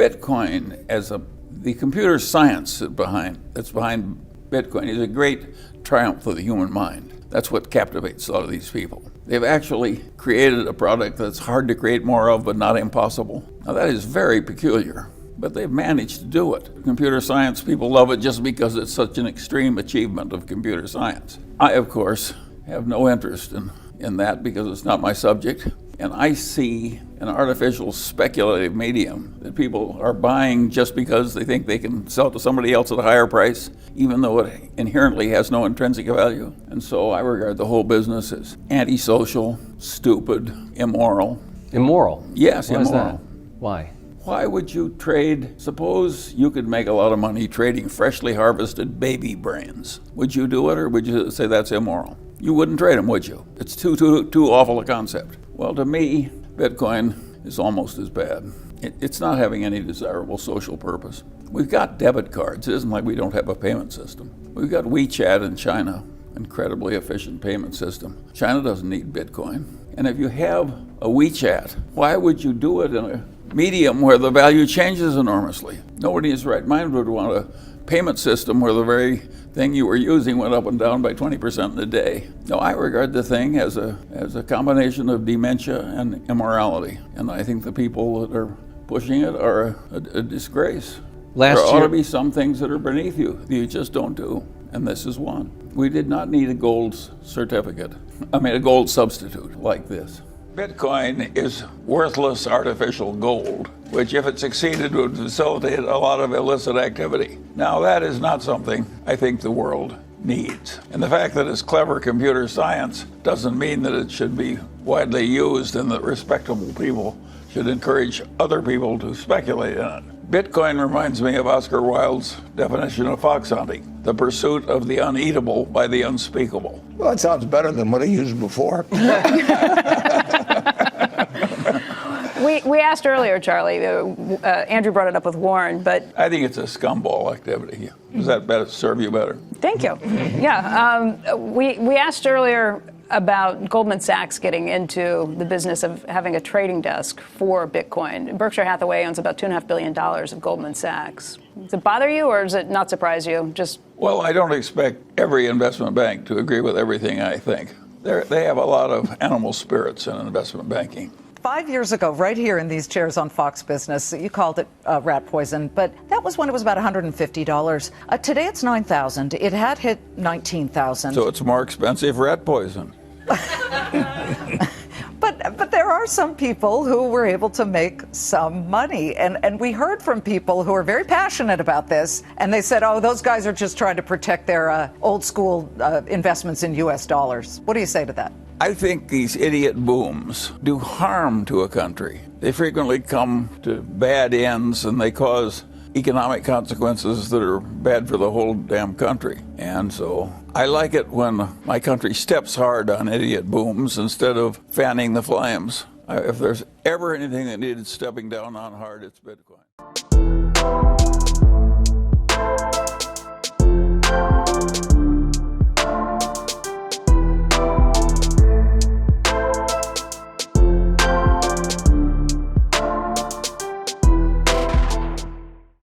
Bitcoin the computer science that's behind Bitcoin is a great triumph of the human mind. That's what captivates a lot of these people. They've actually created a product that's hard to create more of, but not impossible. Now that is very peculiar, but they've managed to do it. Computer science people love it just because it's such an extreme achievement of computer science. I, of course, have no interest in that because it's not my subject. And I see an artificial speculative medium that people are buying just because they think they can sell it to somebody else at a higher price, even though it inherently has no intrinsic value. And so I regard the whole business as antisocial, stupid, immoral. Immoral? Yes, Why immoral. Is that? Why? Why would you trade? Suppose you could make a lot of money trading freshly harvested baby brains. Would you do it, or would you say that's immoral? You wouldn't trade them, would you? It's too awful a concept. Well, to me, Bitcoin is almost as bad. It's not having any desirable social purpose. We've got debit cards. It isn't like we don't have a payment system. We've got WeChat in China, incredibly efficient payment system. China doesn't need Bitcoin. And if you have a WeChat, why would you do it in a medium where the value changes enormously? Nobody in his right mind would want a payment system where the very thing you were using went up and down by 20% in a day. No, I regard the thing as a combination of dementia and immorality. And I think the people that are pushing it are a disgrace. There ought to be some things that are beneath you that you just don't do. And this is one. We did not need a gold a gold substitute like this. Bitcoin is worthless artificial gold, which if it succeeded would facilitate a lot of illicit activity. Now that is not something I think the world needs. And the fact that it's clever computer science doesn't mean that it should be widely used and that respectable people should encourage other people to speculate in it. Bitcoin reminds me of Oscar Wilde's definition of fox hunting, the pursuit of the uneatable by the unspeakable. Well, that sounds better than what I used before. We asked earlier, Charlie, Andrew brought it up with Warren, but... I think it's a scumball activity. Does that serve you better? Thank you. Yeah, we asked earlier about Goldman Sachs getting into the business of having a trading desk for Bitcoin. Berkshire Hathaway owns about $2.5 billion of Goldman Sachs. Does it bother you, or does it not surprise you? Well, I don't expect every investment bank to agree with everything I think. They have a lot of animal spirits in investment banking. 5 years ago, right here in these chairs on Fox Business, you called it rat poison, but that was when it was about $150. Today it's $9,000. It had hit $19,000. So it's more expensive rat poison. But there are some people who were able to make some money. And we heard from people who are very passionate about this. And they said, oh, those guys are just trying to protect their old school investments in U.S. dollars. What do you say to that? I think these idiot booms do harm to a country. They frequently come to bad ends and they cause economic consequences that are bad for the whole damn country. And so I like it when my country steps hard on idiot booms instead of fanning the flames. If there's ever anything that needed stepping down on hard, it's Bitcoin.